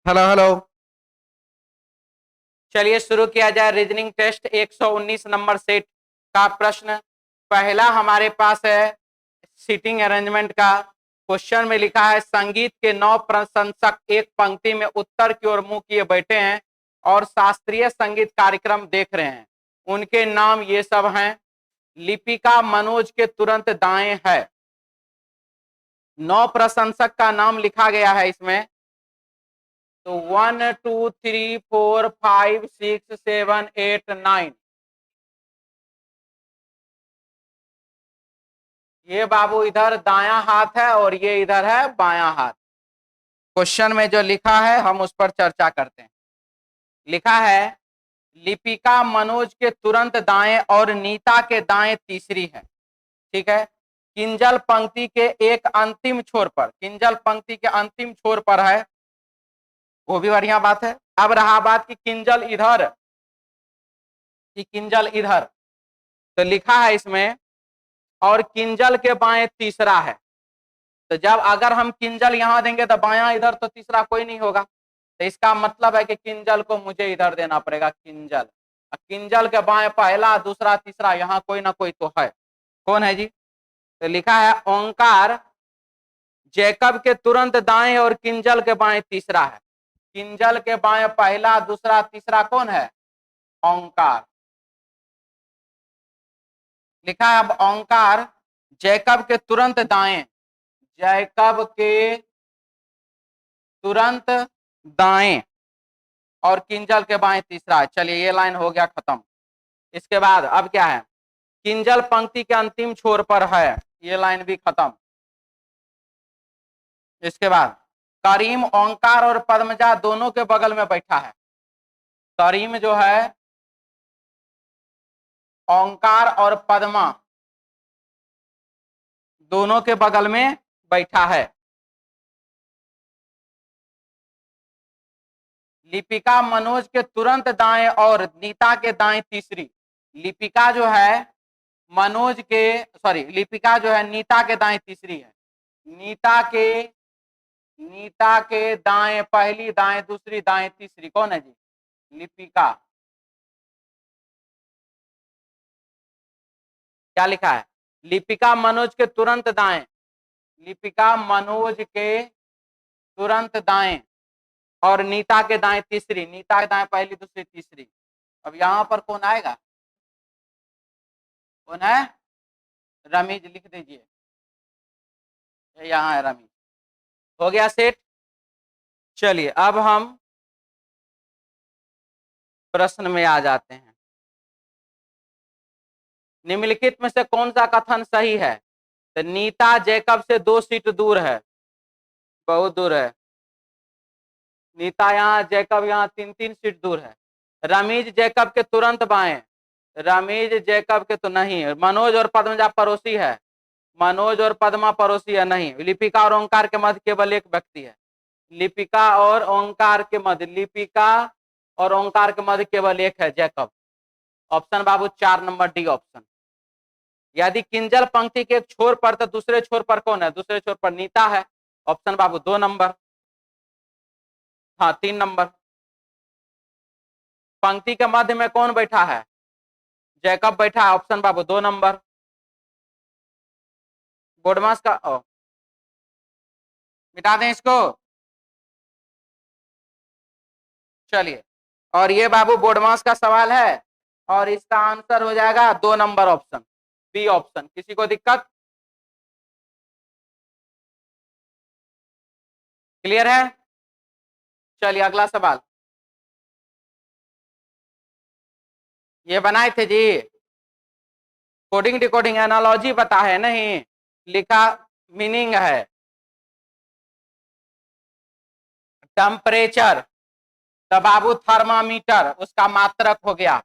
Hello hello. चलिए शुरू किया जाए रीजनिंग टेस्ट 119 नंबर सेट का प्रश्न। पहला हमारे पास है सीटिंग अरेंजमेंट का। क्वेश्चन में लिखा है संगीत के 9 प्रशंसक एक पंक्ति में उत्तर की ओर मुंह किए बैठे हैं और शास्त्रीय संगीत कार्यक्रम देख रहे हैं। उनके नाम ये सब हैं। लिपिका मनोज के तुरंत दाएं है। 9 प्रशंसक का नाम लिखा गया है इसमें। तो 1 2 3 4 5 6 7 8 9। ये बाबू इधर दायां हाथ है और ये इधर है बायां हाथ। क्वेश्चन में जो लिखा है हम उस पर चर्चा करते हैं। लिखा है लिपिका मनोज के तुरंत दाएं और नीता के दाएं तीसरी है। ठीक है। किंजल पंक्ति के एक अंतिम छोर पर, किंजल पंक्ति के अंतिम छोर पर है, वो भी बढ़िया बात है। अब रहा बात कि किंजल इधर, कि किंजल इधर, तो लिखा है इसमें और किंजल के बाएं तीसरा है। तो जब अगर हम किंजल यहां देंगे तो बायां इधर, तो तीसरा कोई नहीं होगा। तो इसका मतलब है कि किंजल को मुझे इधर देना पड़ेगा, किंजल। किंजल के बाएं पहला दूसरा तीसरा यहाँ कोई ना कोई तो है। कौन है जी? तो लिखा है ओंकार जैकब के तुरंत दाएं और किंजल के बाएं तीसरा है। किंजल के बाएं पहला दूसरा तीसरा कौन है? ओंकार। लिखा है अब ओंकार जैकब के तुरंत दाएं, जैकब के तुरंत दाएं और किंजल के बाएं तीसरा है। चलिए ये लाइन हो गया खत्म। इसके बाद अब क्या है? किंजल पंक्ति के अंतिम छोर पर है, ये लाइन भी खत्म। इसके बाद करीम ओंकार और पद्मजा दोनों के बगल में बैठा है। करीम जो है ओंकार और पद्मा दोनों के बगल में बैठा है। लिपिका मनोज के तुरंत दाएं और नीता के दाएं तीसरी। लिपिका जो है मनोज के, सॉरी, लिपिका जो है नीता के दाएं तीसरी है। नीता के, नीता के दाएं पहली, दाएं दूसरी, दाएं तीसरी कौन है जी? लिपिका। क्या लिखा है? लिपिका मनोज के तुरंत दाएं, लिपिका मनोज के तुरंत दाएं और नीता के दाएं तीसरी। नीता के दाएं पहली दूसरी तीसरी। अब यहां पर कौन आएगा? कौन है? रमीज लिख दीजिए, यहाँ है रमीज। हो गया सेट। चलिए अब हम प्रश्न में आ जाते हैं। निम्नलिखित में से कौन सा कथन सही है? तो नीता जैकब से 2 सीट दूर है, बहुत दूर है। नीता यहाँ, जैकब यहाँ 3-3 सीट दूर है। रमीज जैकब के तुरंत बाएं, रमीज जैकब के तो नहीं है। मनोज और पद्मजा पड़ोसी है, मनोज और पद्मा पड़ोसी है नहीं। लिपिका और ओंकार के मध्य केवल एक व्यक्ति है, लिपिका और ओंकार के मध्य, लिपिका और ओंकार के मध्य केवल एक है, जैकब। ऑप्शन बाबू 4 नंबर डी ऑप्शन। यदि किंजल पंक्ति के एक छोर पर तो दूसरे छोर पर कौन है? दूसरे छोर पर नीता है। ऑप्शन बाबू 2 नंबर, हाँ 3 नंबर। पंक्ति के मध्य में कौन बैठा है? जैकब बैठा है। ऑप्शन बाबू 2 नंबर। बोडमास का मिटा दें इसको। चलिए, और ये बाबू बोडमास का सवाल है और इसका आंसर हो जाएगा 2 नंबर ऑप्शन, बी ऑप्शन। किसी को दिक्कत? क्लियर है? चलिए अगला सवाल। ये बनाए थे जी, कोडिंग डिकोडिंग एनालॉजी पता है नहीं? लिखा मीनिंग है टेम्परेचर, तो बाबू थर्मामीटर उसका मात्रक हो गया।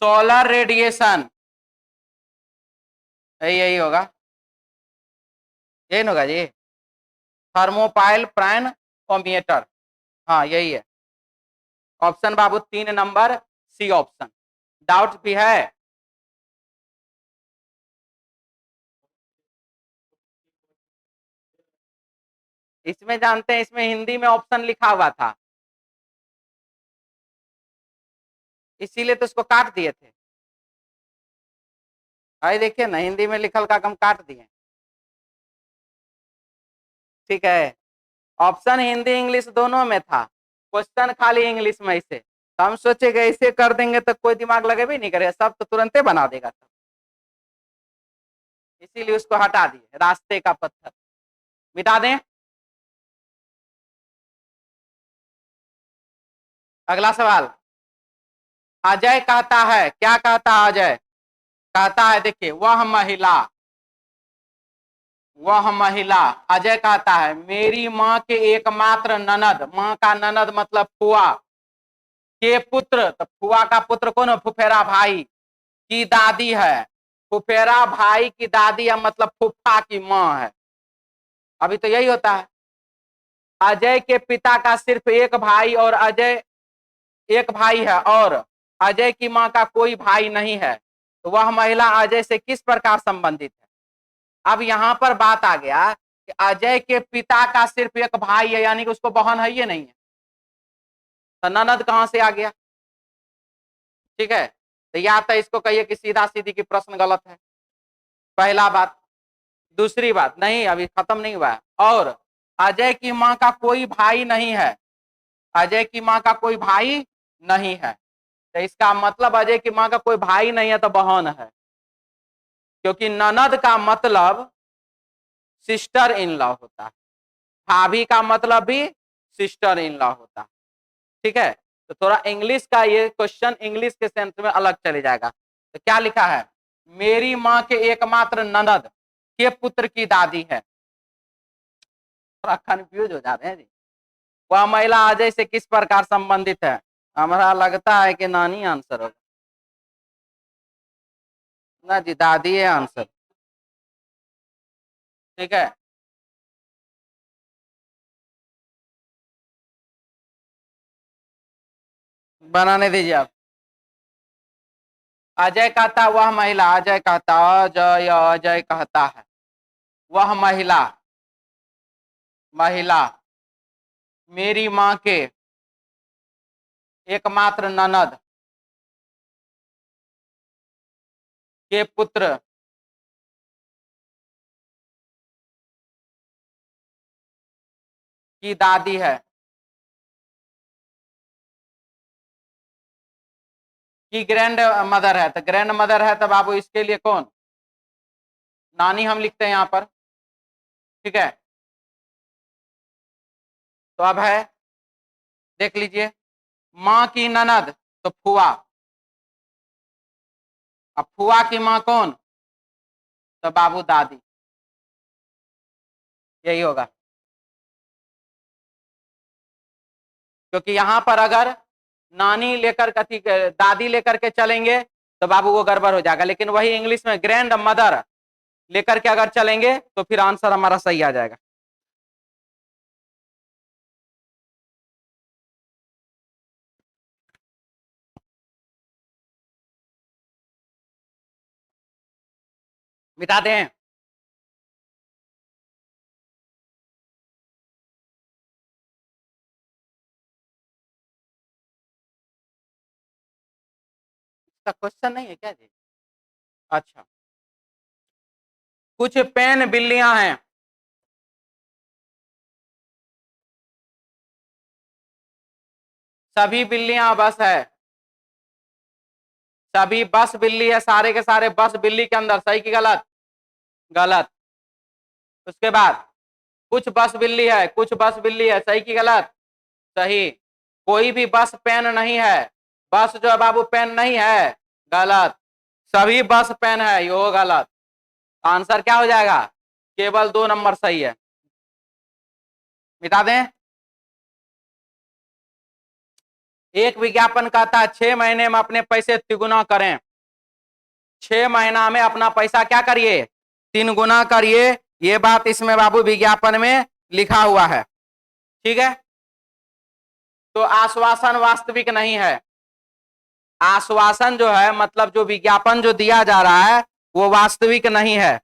सोलर रेडिएशन, यही होगा, यही होगा जी। थर्मोपाइल प्राइनोमीटर, हाँ यही है। ऑप्शन बाबू 3 नंबर सी ऑप्शन। डाउट भी है? इसमें जानते हैं, इसमें हिंदी में ऑप्शन लिखा हुआ था, इसीलिए तो इसको काट दिए थे। भाई देखिए ना, हिंदी में लिखल का हम काट दिए। ठीक है, ऑप्शन हिंदी इंग्लिश दोनों में था, क्वेश्चन खाली इंग्लिश में ऐसे। तो हम सोचे कि ऐसे कर देंगे तो कोई दिमाग लगे भी नहीं करेगा, सब तो तुरंते बना देगा सब, इसीलिए उसको हटा दिए। रास्ते का पत्थर मिटा दें। अगला सवाल, अजय कहता है, क्या कहता है अजय? कहता है, देखिए, वह महिला, अजय कहता है, मेरी माँ के एकमात्र ननद, माँ का ननद मतलब फुआ के पुत्र, तो फुआ का पुत्र कौन है? फुफेरा भाई की दादी है। फुफेरा भाई की दादी है मतलब फुफा की माँ है। अभी तो यही होता है। अजय के पिता का सिर्फ एक भाई और अजय एक भाई है, और अजय की माँ का कोई भाई नहीं है, तो वह महिला अजय से किस प्रकार संबंधित है? अब यहाँ पर बात आ गया कि अजय के पिता का सिर्फ एक भाई है, यानी कि उसको बहन है ये नहीं है, तो ननद कहां से आ गया? ठीक है, तो या तो इसको कहिए कि सीधा सीधी की प्रश्न गलत है, पहला बात। दूसरी बात, नहीं अभी खत्म नहीं हुआ है, और अजय की माँ का कोई भाई नहीं है, अजय की माँ का कोई भाई नहीं है, तो इसका मतलब अजय की माँ का कोई भाई नहीं है तो बहन है, क्योंकि ननद का मतलब सिस्टर इन लॉ होता है, भाभी का मतलब भी सिस्टर इन लॉ होता है। ठीक है, तो थोड़ा इंग्लिश का ये क्वेश्चन इंग्लिश के सेंस में अलग चले जाएगा। तो क्या लिखा है? मेरी माँ के एकमात्र ननद के पुत्र की दादी है। थोड़ा कंफ्यूज हो जाते हैं जी। वह महिला अजय से किस प्रकार संबंधित है? हमारा लगता है कि नानी आंसर होगा। ना जी, दादी है आंसर। ठीक है, बनाने दीजिए आप। अजय कहता, वह महिला, अजय कहता, अजय कहता है, वह महिला, महिला मेरी माँ के एकमात्र ननद के पुत्र की दादी है। की ग्रैंड मदर है, तो ग्रैंड मदर है तो बाबू इसके लिए कौन? नानी हम लिखते हैं यहाँ पर। ठीक है, तो अब है, देख लीजिए, माँ की ननद तो फुआ, अब फुआ की माँ कौन? तो बाबू दादी, यही होगा। क्योंकि यहां पर अगर नानी लेकर कथी दादी लेकर के चलेंगे तो बाबू वो गड़बड़ हो जाएगा, लेकिन वही इंग्लिश में ग्रैंड मदर लेकर के अगर चलेंगे तो फिर आंसर हमारा सही आ जाएगा। मिटा दें। इसका क्वेश्चन नहीं है क्या जी? अच्छा, कुछ पेन बिल्लियां हैं, सभी बिल्लियां बस है, सभी बस बिल्ली है, सारे के सारे बस बिल्ली के अंदर, सही की गलत? गलत। उसके बाद कुछ बस बिल्ली है, कुछ बस बिल्ली है, सही की गलत? सही। कोई भी बस पेन नहीं है, बस जो है बाबू पेन नहीं है, गलत। सभी बस पेन है, यो गलत। आंसर क्या हो जाएगा? केवल 2 नंबर सही है। मिटा दें। एक विज्ञापन कहता है 6 महीने में अपने पैसे तिगुना करें, 6 महीना में अपना पैसा क्या करिए? 3 गुना करिए, ये बात इसमें बाबू विज्ञापन में लिखा हुआ है। ठीक है, तो आश्वासन वास्तविक नहीं है। आश्वासन जो है मतलब जो विज्ञापन जो दिया जा रहा है वो वास्तविक नहीं है,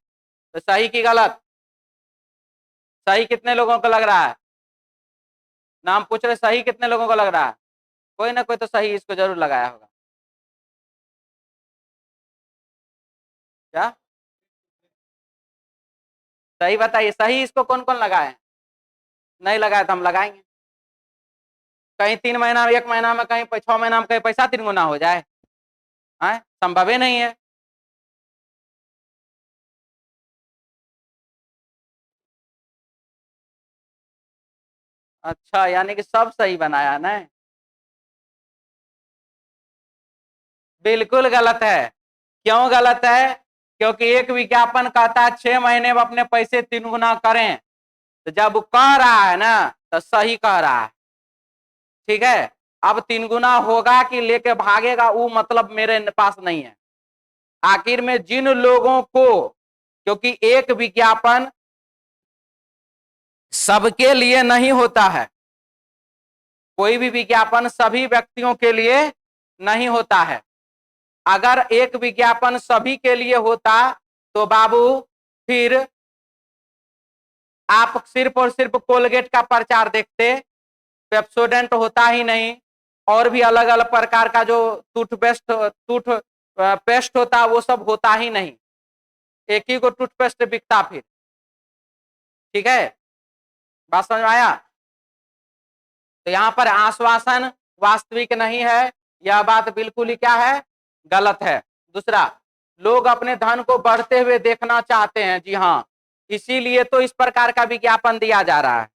तो सही की गलत? सही कितने लोगों को लग रहा है? नाम पूछ रहे, सही कितने लोगों को लग रहा है? कोई ना कोई तो सही इसको जरूर लगाया होगा। क्या सही बताइए, सही इसको कौन कौन लगाए? नहीं लगाया तो हम लगाएंगे। कहीं 3 महीना, 1 महीना में, कहीं 6 महीना में, कहीं पैसा 3 गुना हो जाए? संभव ही नहीं है। अच्छा, यानी कि सब सही बनाया ना? बिल्कुल गलत है। क्यों गलत है? क्योंकि एक विज्ञापन कहता है 6 महीने में अपने पैसे 3 गुना करें, तो जब वो कह रहा है ना तो सही कह रहा है। ठीक है, अब 3 गुना होगा कि लेके भागेगा वो मतलब मेरे पास नहीं है। आखिर में जिन लोगों को, क्योंकि एक विज्ञापन सबके लिए नहीं होता है, कोई भी विज्ञापन सभी व्यक्तियों के लिए नहीं होता है। अगर एक विज्ञापन सभी के लिए होता तो बाबू फिर आप सिर्फ और सिर्फ कोलगेट का प्रचार देखते, पेप्सोडेंट होता ही नहीं, और भी अलग अलग प्रकार का जो टूथपेस्ट होता वो सब होता ही नहीं। एक ही को टूथपेस्ट बिकता फिर। ठीक है, बात समझ में आया? तो यहाँ पर आश्वासन वास्तविक नहीं है, यह बात बिल्कुल ही क्या है, गलत है। दूसरा, लोग अपने धन को बढ़ते हुए देखना चाहते हैं। जी हाँ, इसीलिए तो इस प्रकार का विज्ञापन दिया जा रहा है।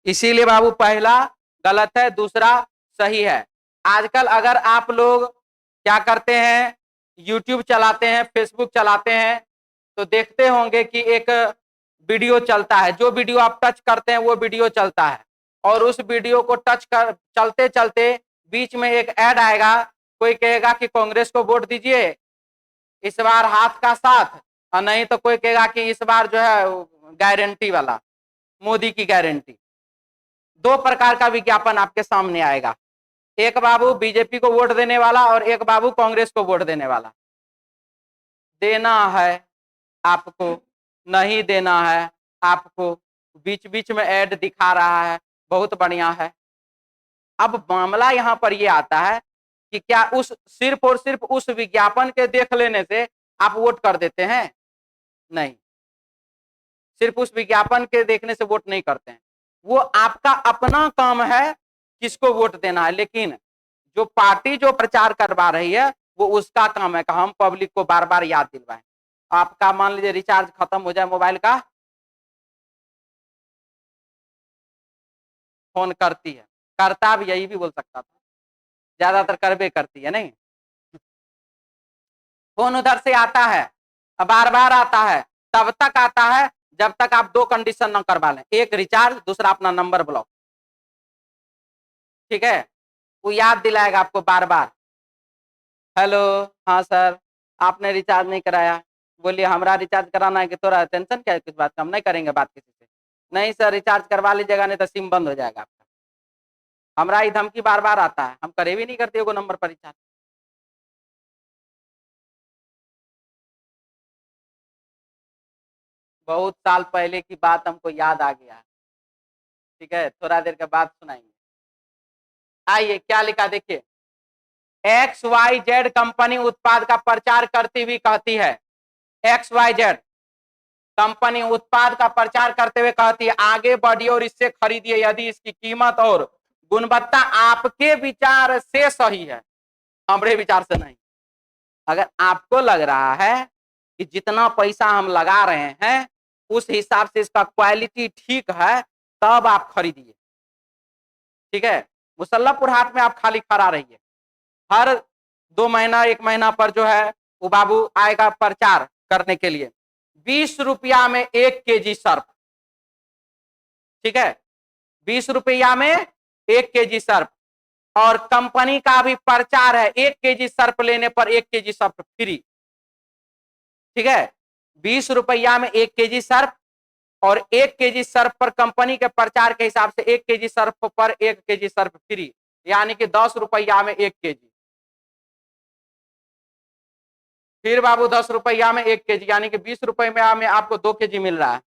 इसीलिए बाबू पहला गलत है, दूसरा सही है। आजकल अगर आप लोग क्या करते हैं, यूट्यूब चलाते हैं, फेसबुक चलाते हैं, तो देखते होंगे कि एक वीडियो चलता है, जो वीडियो आप टच करते हैं वो वीडियो चलता है, और उस वीडियो को टच कर चलते चलते बीच में एक ऐड आएगा, कोई कहेगा कि कांग्रेस को वोट दीजिए इस बार हाथ का साथ, और नहीं तो कोई कहेगा कि इस बार जो है गारंटी वाला, मोदी की गारंटी। दो प्रकार का विज्ञापन आपके सामने आएगा, एक बाबू बीजेपी को वोट देने वाला और एक बाबू कांग्रेस को वोट देने वाला। देना है आपको, नहीं देना है आपको, बीच बीच में ऐड दिखा रहा है, बहुत बढ़िया है। अब मामला यहाँ पर ये आता है कि क्या उस सिर्फ और सिर्फ उस विज्ञापन के देख लेने से आप वोट कर देते हैं? नहीं, सिर्फ उस विज्ञापन के देखने से वोट नहीं करते हैं। वो आपका अपना काम है किसको वोट देना है, लेकिन जो पार्टी जो प्रचार करवा रही है वो उसका काम है कि हम पब्लिक को बार बार याद दिलवाएं। आपका मान लीजिए रिचार्ज खत्म हो जाए मोबाइल का, फोन करती है, करता भी, यही भी बोल सकता था, ज्यादातर करबे करती है। नहीं, फोन उधर से आता है, बार बार आता है, तब तक आता है जब तक आप दो कंडीशन न करवा लें, एक रिचार्ज, दूसरा अपना नंबर ब्लॉक। ठीक है, वो याद दिलाएगा आपको बार बार। हेलो, हाँ सर, आपने रिचार्ज नहीं कराया, बोलिए हमारा रिचार्ज कराना है कि थोड़ा टेंशन क्या है किस बात का, हम नहीं करेंगे बात किसी से। नहीं सर, रिचार्ज करवा लीजिएगा नहीं तो सिम बंद हो जाएगा आपका। हमारा ये धमकी बार बार आता है, हम करे भी नहीं करते वो नंबर पर रिचार्ज। बहुत साल पहले की बात हमको याद आ गया। ठीक है, थोड़ा देर के बाद सुनाएंगे। आइए क्या लिखा देखिए, XYZ कंपनी उत्पाद का प्रचार करती हुई कहती है, XYZ कंपनी उत्पाद का प्रचार करते हुए कहती है आगे बढ़िए और इससे खरीदिए यदि इसकी कीमत और गुणवत्ता आपके विचार से सही है, हमारे विचार से नहीं। अगर आपको लग रहा है कि जितना पैसा हम लगा रहे हैं उस हिसाब से इसका क्वालिटी ठीक है, तब आप खरीदिए। ठीक है, मुसल्लापुर हाट में आप खाली खड़ा रहिए, हर 2 महीना 1 महीना पर जो है वो बाबू आएगा प्रचार करने के लिए, 20 रुपया में 1 केजी सर्फ। ठीक है, 20 रुपया में 1 केजी सर्फ, और कंपनी का भी प्रचार है 1 केजी सर्फ लेने पर 1 केजी सर्फ फ्री। ठीक है, 20 रुपया में 1 केजी सर्फ, और 1 केजी सर्फ पर कंपनी के प्रचार के हिसाब से 1 केजी सर्फ पर 1 केजी सर्फ फ्री, यानी कि 10 रुपया में 1 केजी। फिर बाबू 10 रुपया में 1 केजी, यानी कि 20 रुपये में आपको 2 केजी मिल रहा है।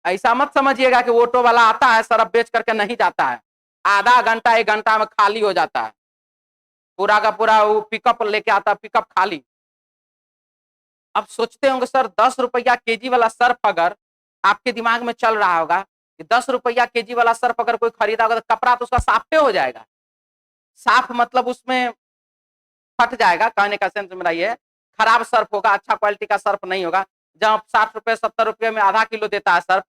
ऐसा मत समझिएगा कि ऑटो वाला आता है सरफ बेच करके नहीं जाता है, आधा घंटा 1 घंटा में खाली हो जाता है, पूरा का पूरा वो पिकअप लेके आता है, पिकअप खाली। अब सोचते होंगे सर 10 रुपया केजी वाला सर्फ अगर आपके दिमाग में चल रहा होगा कि 10 रुपया केजी वाला सर्फ अगर कोई खरीदा होगा तो कपड़ा तो उसका साफ पे हो जाएगा। साफ मतलब उसमें फट जाएगा, कहने का सेंस मेरा ये है, खराब सर्फ होगा, अच्छा क्वालिटी का सर्फ नहीं होगा। जब 60 रुपए 70 रुपये में आधा किलो देता है सर्फ,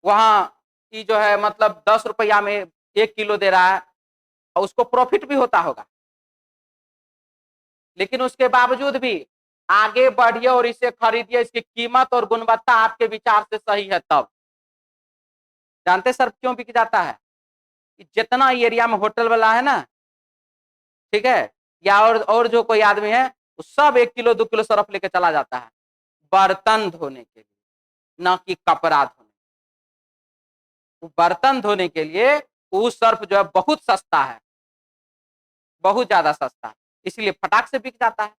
वहां की जो है मतलब 10 रुपया में 1 किलो दे रहा है, और उसको प्रॉफिट भी होता होगा। लेकिन उसके बावजूद भी आगे बढ़िए और इसे खरीदिए, इसकी कीमत और गुणवत्ता आपके विचार से सही है तब। जानते सर्फ क्यों बिक जाता है? जितना एरिया में होटल वाला है ना, ठीक है, या और जो कोई आदमी है, वो सब 1 किलो 2 किलो सर्फ लेके चला जाता है बर्तन धोने के लिए, ना कि कपड़ा धोने। बर्तन धोने के लिए वो सर्फ जो है बहुत सस्ता है, बहुत ज्यादा सस्ता है, इसलिए फटाक से बिक जाता है।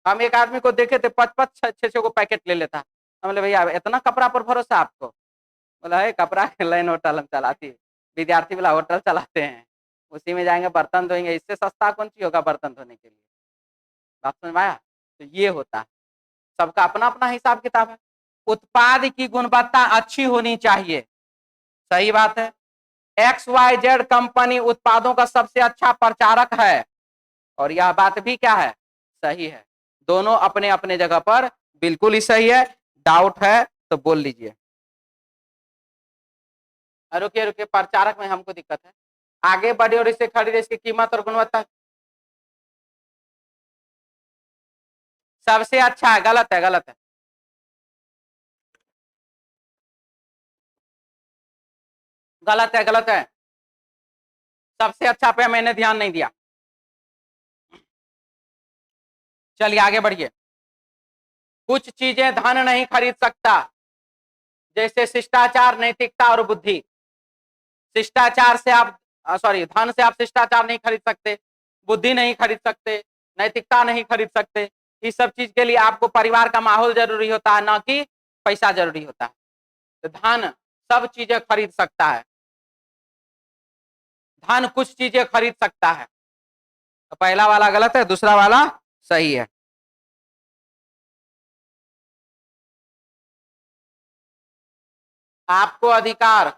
हम एक आदमी को देखे थे 5-5 6-6 को पैकेट ले लेता है। हम बोले भैया इतना कपड़ा पर भरोसा आपको? बोला है कपड़ा लाइन होटल हम चलाती, विद्यार्थी वाला होटल चलाते हैं, उसी में जाएंगे बर्तन धोएंगे, इससे सस्ता कौन सी होगा बर्तन धोने के लिए? बात समझ में आया? तो ये होता है, सबका अपना अपना हिसाब किताब है। उत्पाद की गुणवत्ता अच्छी होनी चाहिए, सही बात है। XYZ कंपनी उत्पादों का सबसे अच्छा प्रचारक है, और यह बात भी क्या है? सही है। दोनों अपने अपने जगह पर बिल्कुल ही सही है। डाउट है तो बोल लीजिए। रुकिए रुकिए, प्रचारक में हमको दिक्कत है। आगे बढ़े और इसे खरीदे, इसकी कीमत और गुणवत्ता सबसे अच्छा है। गलत है, गलत है, गलत है, गलत है। सबसे अच्छा पे मैंने ध्यान नहीं दिया। चलिए आगे बढ़िए। कुछ चीजें धन नहीं खरीद सकता, जैसे शिष्टाचार, नैतिकता और बुद्धि। शिष्टाचार से आप सॉरी धन से आप शिष्टाचार नहीं खरीद सकते, बुद्धि नहीं खरीद सकते, नैतिकता नहीं खरीद सकते। इस सब चीज के लिए आपको परिवार का माहौल जरूरी होता है, ना कि पैसा जरूरी होता है। तो धन सब चीजें खरीद सकता है, धन कुछ चीजें खरीद सकता है। तो पहला वाला गलत है, दूसरा वाला सही है। आपको अधिकार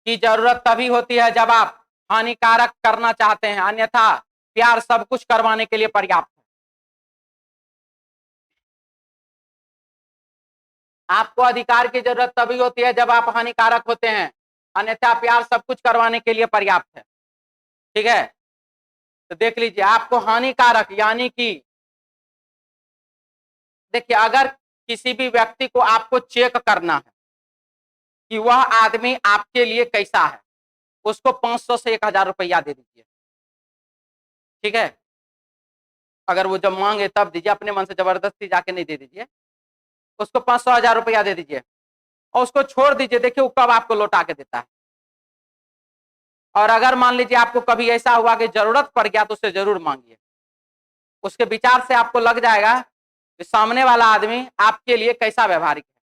की जरूरत तभी होती है जब आप हानिकारक करना चाहते हैं, अन्यथा प्यार सब कुछ करवाने के लिए पर्याप्त है। आपको अधिकार की जरूरत तभी होती है जब आप हानिकारक होते हैं, अन्यथा प्यार सब कुछ करवाने के लिए पर्याप्त है। ठीक है, तो देख लीजिए, आपको हानिकारक यानी कि देखिए, अगर किसी भी व्यक्ति को आपको चेक करना है कि वह आदमी आपके लिए कैसा है, उसको 500 से 1000 रुपया दे दीजिए। ठीक है, अगर वो जब मांगे तब दीजिए, अपने मन से जबरदस्ती जाके नहीं दे दीजिए। उसको 500 1000 रुपया दे दीजिए और उसको छोड़ दीजिए, देखिए वो कब आपको लौटा के देता है। और अगर मान लीजिए आपको कभी ऐसा हुआ कि जरूरत पड़ गया तो उससे जरूर मांगिए। उसके विचार से आपको लग जाएगा कि सामने वाला आदमी आपके लिए कैसा व्यवहारिक है।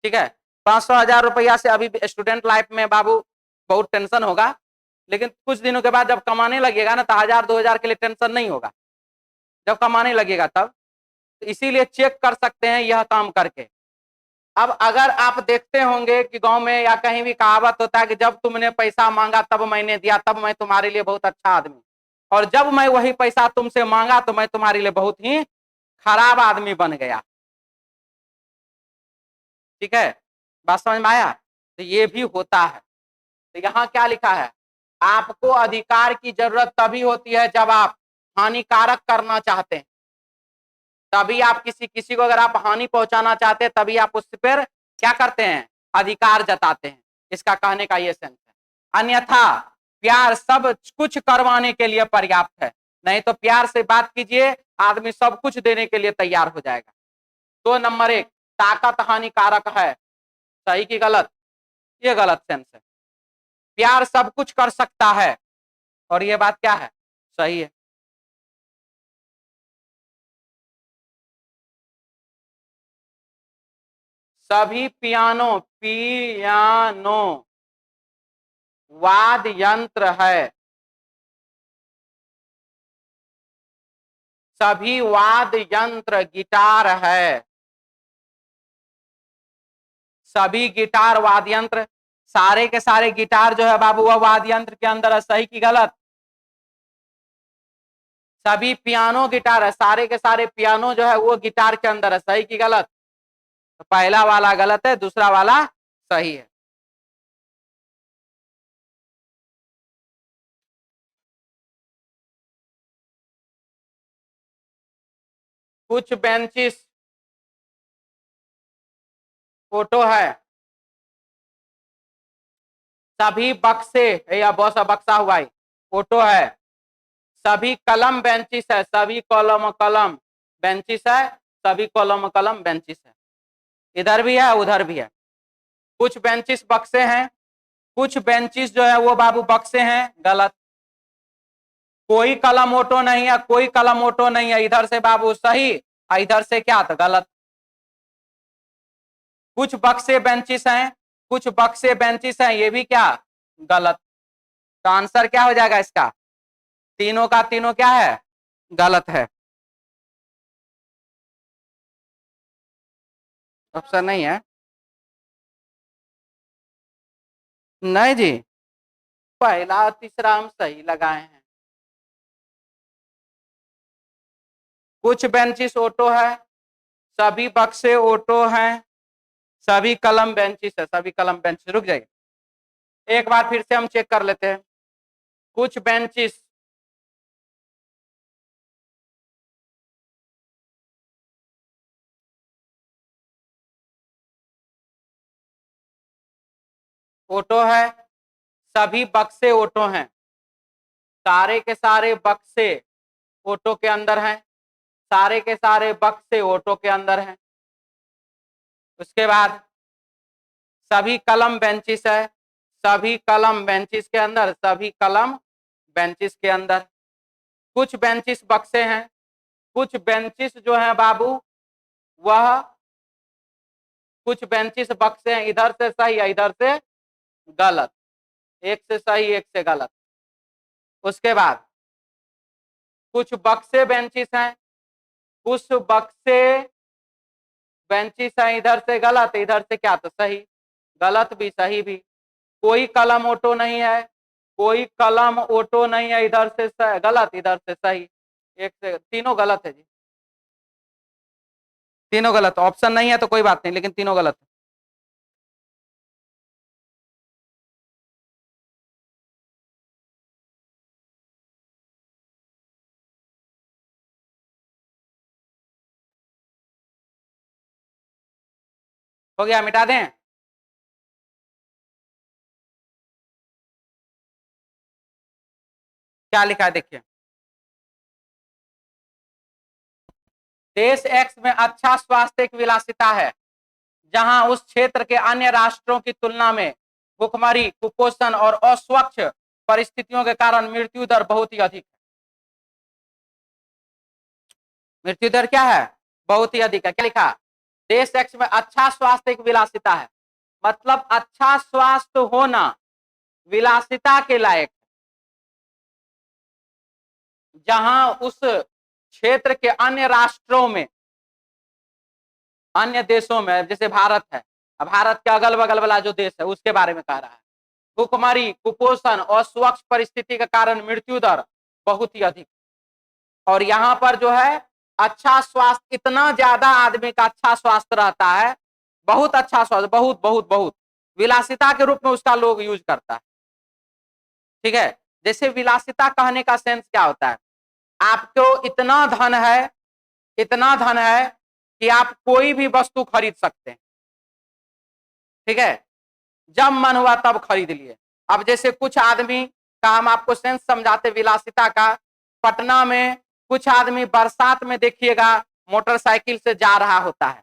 ठीक है, 500 1000 रुपया से अभी स्टूडेंट लाइफ में बाबू बहुत टेंशन होगा, लेकिन कुछ दिनों के बाद जब कमाने लगेगा ना तो 1000 2000 के लिए टेंशन नहीं होगा, जब कमाने लगेगा तब। तो इसीलिए चेक कर सकते हैं यह काम करके। अब अगर आप देखते होंगे कि गांव में या कहीं भी कहावत होता है कि जब तुमने पैसा मांगा तब मैंने दिया, तब मैं तुम्हारे लिए बहुत अच्छा आदमी, और जब मैं वही पैसा तुमसे मांगा तो मैं तुम्हारे लिए बहुत ही खराब आदमी बन गया। ठीक है, बात समझ में आया? तो ये भी होता है। तो यहाँ क्या लिखा है? आपको अधिकार की जरूरत तभी होती है जब आप हानिकारक करना चाहते हैं, तभी आप किसी किसी को अगर आप हानि पहुंचाना चाहते हैं तभी आप उस पर क्या करते हैं? अधिकार जताते हैं। इसका कहने का ये सेंस है। अन्यथा प्यार सब कुछ करवाने के लिए पर्याप्त है। नहीं तो प्यार से बात कीजिए, आदमी सब कुछ देने के लिए तैयार हो जाएगा। तो नंबर 1, ताकत हानिकारक है। सही की गलत? ये गलत सेंस है। प्यार सब कुछ कर सकता है, और ये बात क्या है? सही है। सभी पियानो, पियानो वाद्य यंत्र है। सभी वाद्य यंत्र गिटार है। सभी गिटार वाद्य यंत्र, सारे के सारे गिटार जो है बाबू वह वाद्य यंत्र के अंदर है, सही की गलत? सभी पियानो गिटार है, सारे के सारे पियानो जो है वो गिटार के अंदर है, सही की गलत? तो पहला वाला गलत है, दूसरा वाला सही है। कुछ बेंचिस फोटो है। सभी बक्से, या बहुत सा बक्सा हुआ है, फोटो है। सभी कलम बेंचिस है, सभी कॉलम कलम बेंचिस है, सभी कॉलम कलम बेंचिस है। इधर भी है उधर भी है। कुछ बेंचिस बक्से हैं, कुछ बेंचिस जो है वो बाबू बक्से हैं, गलत। कोई कलम ऑटो नहीं है, कोई कलम ऑटो नहीं है, इधर से बाबू सही, इधर से क्या तो गलत। कुछ बक्से बेंचिस हैं, कुछ बक्से बेंचिस हैं, ये भी क्या गलत। तो आंसर क्या हो जाएगा इसका? तीनों का तीनों क्या है? गलत है। ऑप्शन नहीं है? नहीं जी, पहला और तीसरा हम सही लगाए हैं। कुछ बेंचिस ऑटो है, सभी बक्से ऑटो हैं, सभी कलम बेंचिस है, सभी कलम बेंचिस। रुक जाइए, एक बार फिर से हम चेक कर लेते हैं। कुछ बेंचिस ऑटो है, सभी बक्से ऑटो हैं, सारे के सारे बक्से ऑटो के अंदर हैं, सारे के सारे बक्से ऑटो के अंदर हैं। उसके बाद सभी कलम बेंचिस है, सभी कलम बेंचिस के अंदर, सभी कलम बेंचिस के अंदर। कुछ बेंचिस बक्से हैं, कुछ बेंचिस जो है बाबू वह, कुछ बेंचिस बक्से हैं, इधर से सही है इधर से गलत, एक से सही एक से गलत। उसके बाद कुछ बक्से बेंचिस हैं, कुछ बक्से बेंचिस हैं, इधर से गलत इधर से क्या तो सही, गलत भी सही भी। कोई कलम ऑटो नहीं है, कोई कलम ऑटो नहीं है, इधर से गलत इधर से सही, एक से तीनों गलत है जी, तीनों गलत। ऑप्शन नहीं है तो कोई बात नहीं, लेकिन तीनों गलत है। हो गया, मिटा दें? क्या लिखा है देखिए, देश एक्स में अच्छा स्वास्थ्य एक विलासिता है जहां उस क्षेत्र के अन्य राष्ट्रों की तुलना में भूखमरी, कुपोषण और अस्वच्छ परिस्थितियों के कारण मृत्यु दर बहुत ही अधिक है। मृत्यु दर क्या है? बहुत ही अधिक है। क्या लिखा? देश एक्स में अच्छा स्वास्थ्य एक विलासिता है, मतलब अच्छा स्वास्थ्य होना विलासिता के लायक, जहां उस क्षेत्र के अन्य राष्ट्रों में, अन्य देशों में, जैसे भारत है, भारत के अगल बगल वाला जो देश है उसके बारे में कह रहा है, भूखमरी, कुपोषण और स्वच्छ परिस्थिति के कारण मृत्यु दर बहुत ही अधिक। और यहाँ पर जो है अच्छा स्वास्थ्य, इतना ज्यादा आदमी का अच्छा स्वास्थ्य रहता है, बहुत अच्छा स्वास्थ्य, बहुत बहुत बहुत, विलासिता के रूप में उसका लोग यूज करता है। ठीक है, जैसे विलासिता कहने का सेंस क्या होता है, आपको इतना धन है, इतना धन है कि आप कोई भी वस्तु खरीद सकते हैं। ठीक है, जब मन हुआ तब खरीद लिए। अब जैसे कुछ आदमी का हम आपको सेंस समझाते विलासिता का, पटना में कुछ आदमी बरसात में देखिएगा मोटरसाइकिल से जा रहा होता है,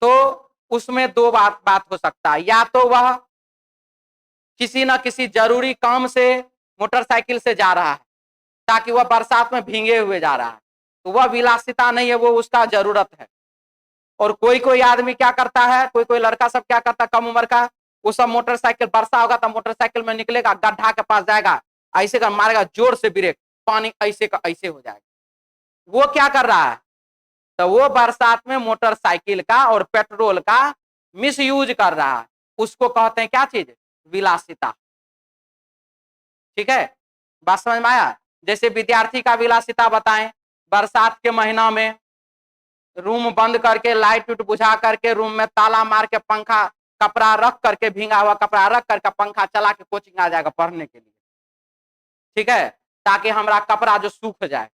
तो उसमें दो बात हो सकता है, या तो वह किसी न किसी जरूरी काम से मोटरसाइकिल से जा रहा है ताकि वह बरसात में भींगे हुए जा रहा है, तो वह विलासिता नहीं है, वो उसका जरूरत है। और कोई कोई आदमी क्या करता है, कोई कोई लड़का सब क्या करता है, कम उम्र का, वो सब मोटरसाइकिल, वर्षा होगा तो मोटरसाइकिल में निकलेगा, गड्ढा के पास जाएगा, ऐसे कर मारेगा जोर से ब्रेक, पानी ऐसे का ऐसे हो जाएगा। वो क्या कर रहा है, तो वो बरसात में मोटरसाइकिल का और पेट्रोल का मिस यूज कर रहा है। उसको कहते हैं क्या चीज, विलासिता। ठीक है, बात समझ में आया। जैसे विद्यार्थी का विलासिता बताएं, बरसात के महीना में रूम बंद करके, लाइट उट बुझा करके, रूम में ताला मार के, पंखा कपड़ा रख करके, भींगा हुआ कपड़ा रख करके, पंखा चला के कोचिंग आ जाएगा पढ़ने के लिए। ठीक है, ताकि हमारा कपड़ा जो सूख जाए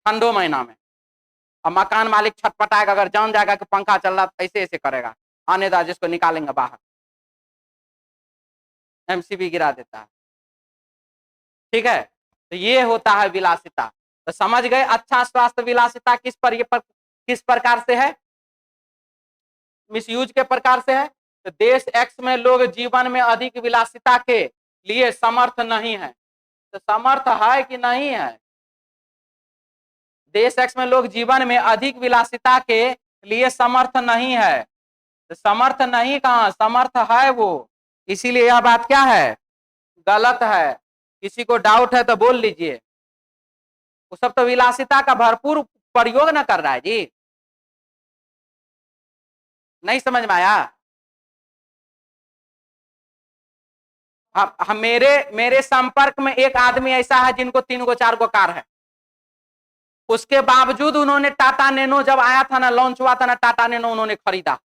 ठंडो महीना में। और मकान मालिक छटपटाएगा, अगर जान जाएगा कि पंखा चल रहा, ऐसे ऐसे करेगा, आने दा जिसको निकालेंगे बाहर, एमसीबी गिरा देता है। ठीक है, तो ये होता है विलासिता। तो समझ गए, अच्छा स्वास्थ्य विलासिता किस प्रकार से है, मिसयूज के प्रकार से है। तो देश एक्स में लोग जीवन में अधिक विलासिता के लिए समर्थ नहीं है। तो समर्थ है कि नहीं है, देश एक्स में लोग जीवन में अधिक विलासिता के लिए समर्थ नहीं है। तो समर्थ नहीं कहां, समर्थ है वो। इसीलिए यह बात क्या है, गलत है। किसी को डाउट है तो बोल लीजिए। वो सब तो विलासिता का भरपूर प्रयोग न कर रहा है जी, नहीं समझ में आया। हम मेरे संपर्क में एक आदमी ऐसा है जिनको 3 गो 4 गो कार है, उसके बावजूद उन्होंने टाटा नैनो जब आया था ना, लॉन्च हुआ था ना, टाटा नैनो उन्होंने खरीदा।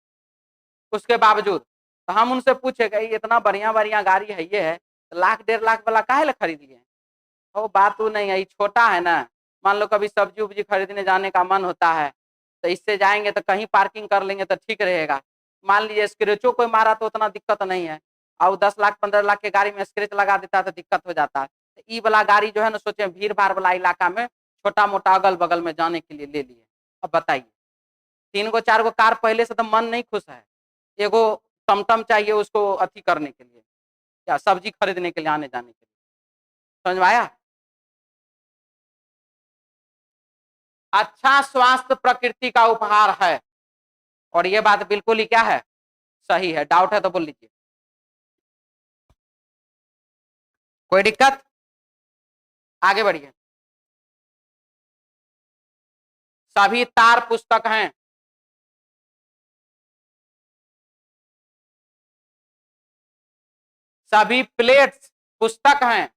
उसके बावजूद तो हम उनसे पूछे इतना बढ़िया बढ़िया गाड़ी है, ये है, तो 1,00,000 1,50,000 वाला काहे खरीद लिए। वो बात वो नहीं है, छोटा है ना। मान लो कभी सब्जी उब्जी खरीदने जाने का मन होता है, तो इससे जाएंगे तो कहीं पार्किंग कर लेंगे तो ठीक रहेगा। मान लीजिए स्क्रेचो कोई मारा तो उतना दिक्कत नहीं है, और 10,00,000 15,00,000 के गाड़ी में स्क्रेच लगा देता है तो दिक्कत हो जाता है। तो ई वाला गाड़ी जो है ना, सोचे भीड़ भाड़ वाला इलाका में छोटा मोटा अगल बगल में जाने के लिए ले लिए। अब बताइए, 3 गो 4 गो कार पहले से तो मन नहीं खुश है, एगो टमटम चाहिए उसको अथी करने के लिए, क्या सब्जी खरीदने के लिए, आने जाने के लिए। समझ में आया। अच्छा स्वास्थ्य प्रकृति का उपहार है, और ये बात बिल्कुल ही क्या है, सही है। डाउट है तो बोल लीजिए, कोई दिक्कत, आगे बढ़िए। सभी तार पुस्तक हैं, सभी प्लेट्स पुस्तक हैं,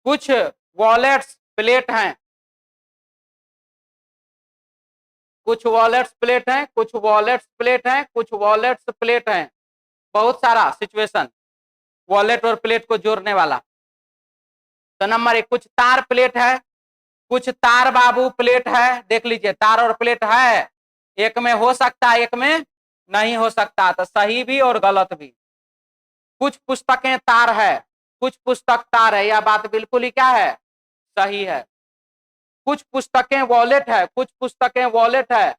कुछ वॉलेट्स प्लेट हैं, कुछ वॉलेट्स प्लेट हैं, कुछ वॉलेट्स प्लेट हैं, कुछ वॉलेट्स प्लेट हैं। बहुत सारा सिचुएशन वॉलेट और प्लेट को जोड़ने वाला। तो नंबर 1, कुछ तार प्लेट है, कुछ तार बाबू प्लेट है। देख लीजिए, तार और प्लेट है, एक में हो सकता है, एक में नहीं हो सकता, तो सही भी और गलत भी। कुछ पुस्तकें तार है, कुछ पुस्तक तार है, यह बात बिल्कुल ही क्या है, सही है। कुछ पुस्तकें वॉलेट है, कुछ पुस्तकें वॉलेट है,